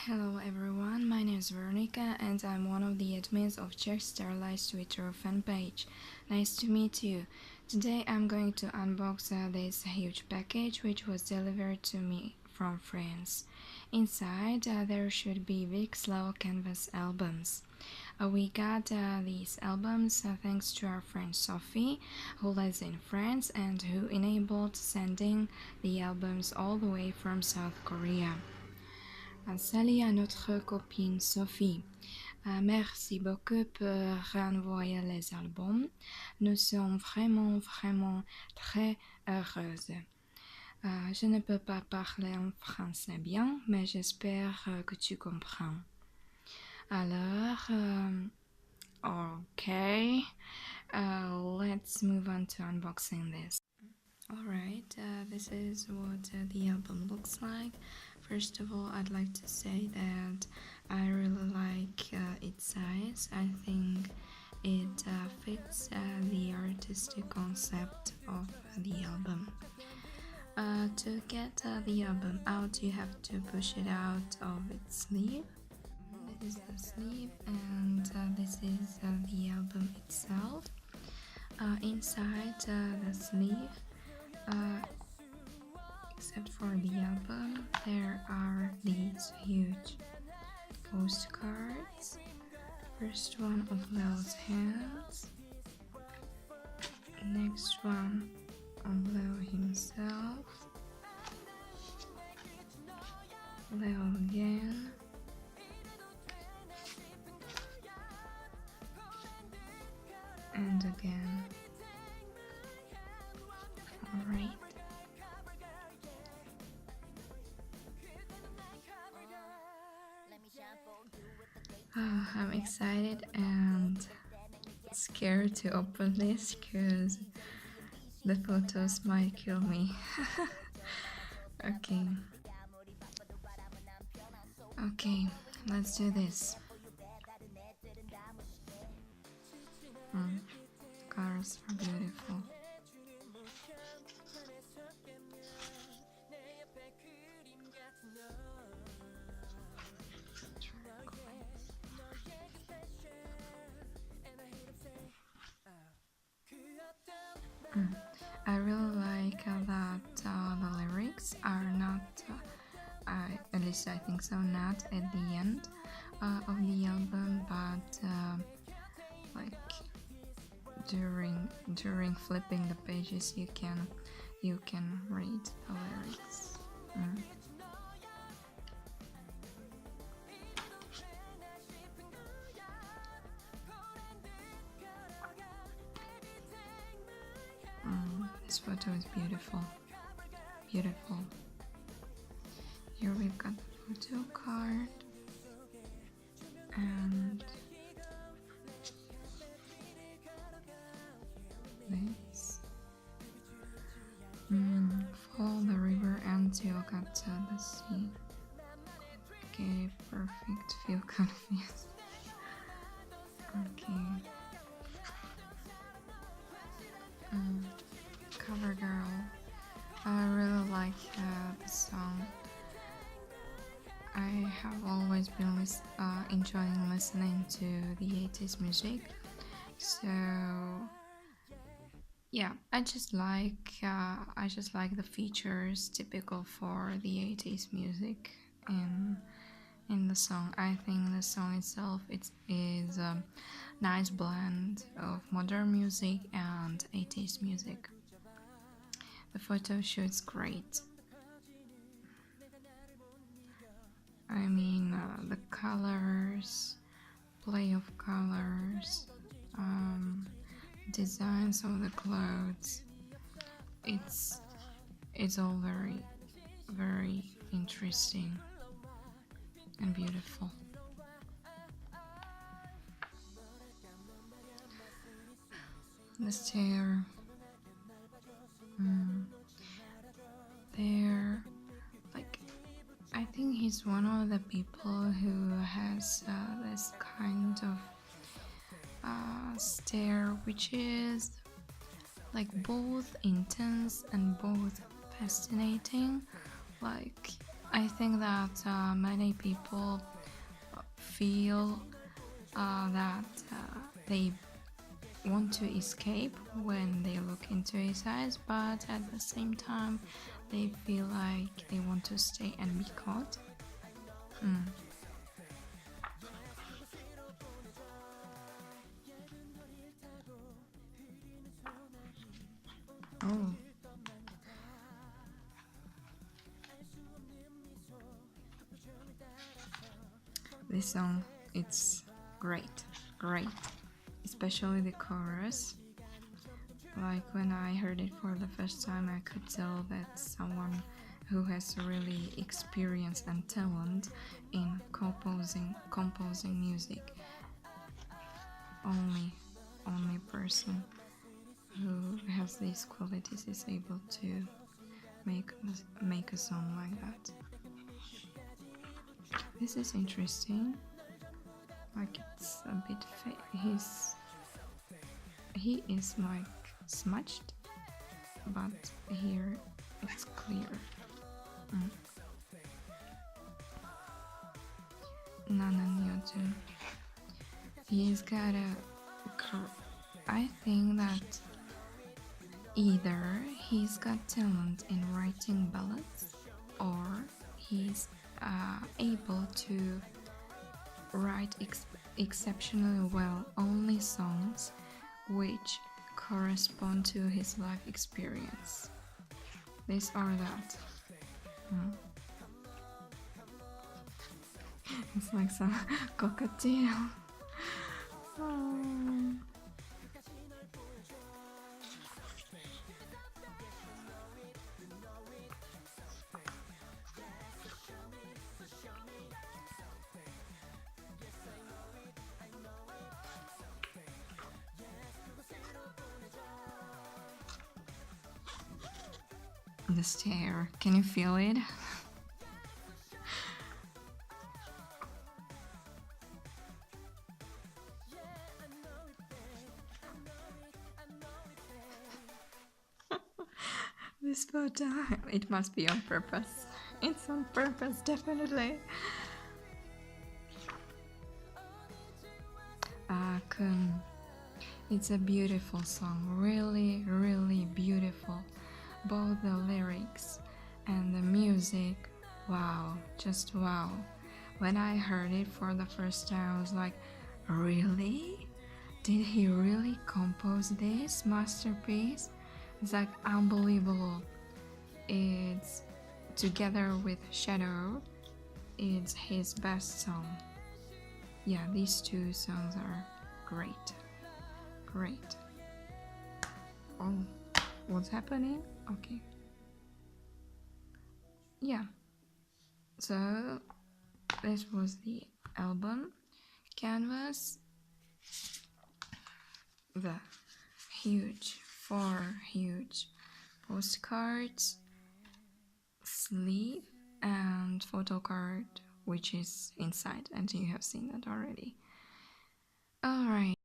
Hello everyone, my name is Veronica and I'm one of the admins of VIXX Starlight's Twitter fan page. Nice to meet you. Today I'm going to unbox this huge package which was delivered to me from France. Inside there should be VIXX Leo Canvas albums. We got these albums thanks to our friend Sophie, who lives in France and who enabled sending the albums all the way from South Korea. Salut à notre copine Sophie. Merci beaucoup pour envoyer les albums. Nous sommes vraiment très heureuses. Je ne peux pas parler en français bien, mais j'espère que tu comprends. Alors, okay, let's move on to unboxing this. Alright, this is what the album looks like. First of all, I'd like to say that I really like its size. I think it fits the artistic concept of the album. To get the album out, you have to push it out of its sleeve. This is the sleeve, and this is the album itself. Inside the sleeve, except for the album, there are these huge postcards. First one of Leo's hands, next one of Leo himself, Leo again, and again. Alright. I'm excited and scared to open this because the photos might kill me. Okay, let's do this. Colors are beautiful. I really like that the lyrics are not, at least I think so, not at the end of the album, but like during flipping the pages you can read the lyrics. This photo is beautiful. Beautiful. Here we've got the photo card and this. Follow the river until got to the sea. Okay, perfect. Feel confused. Okay. Cover Girl. I really like the song. I have always been enjoying listening to the 80s music, so yeah, I just like the features typical for the 80s music in the song. I think the song itself is a nice blend of modern music and 80s music. The photo shoot's great. I mean, the colors, play of colors, designs of the clothes. It's all very interesting and beautiful. The stair. There, like, I think he's one of the people who has this kind of stare which is like both intense and both fascinating. Like I think that many people feel that they want to escape when they look into his eyes, but at the same time they feel like they want to stay and be caught. Oh, this song, it's great, especially the chorus. Like when I heard it for the first time, I could tell that someone who has really experience and talent in composing music. Only person who has these qualities is able to make a song like that. This is interesting. Like it's a bit he is like smudged, but here it's clear. Nananyotu. He's got I think that either he's got talent in writing ballads, or he's able to write exceptionally well only songs which correspond to his life experience. This or that. It's like some cockatiel. Oh. The stare, can you feel it? This photo, it must be on purpose. It's on purpose, definitely. Kun. It's a beautiful song, really, really beautiful. Both the lyrics and the music, wow, just wow. When I heard it for the first time, I was like, really? Did he really compose this masterpiece? It's like unbelievable. It's together with Shadow, it's his best song. Yeah, these two songs are great. Oh, what's happening? Okay. Yeah. So this was the album canvas. The four huge postcards, sleeve, and photo card, which is inside, and you have seen that already. Alright.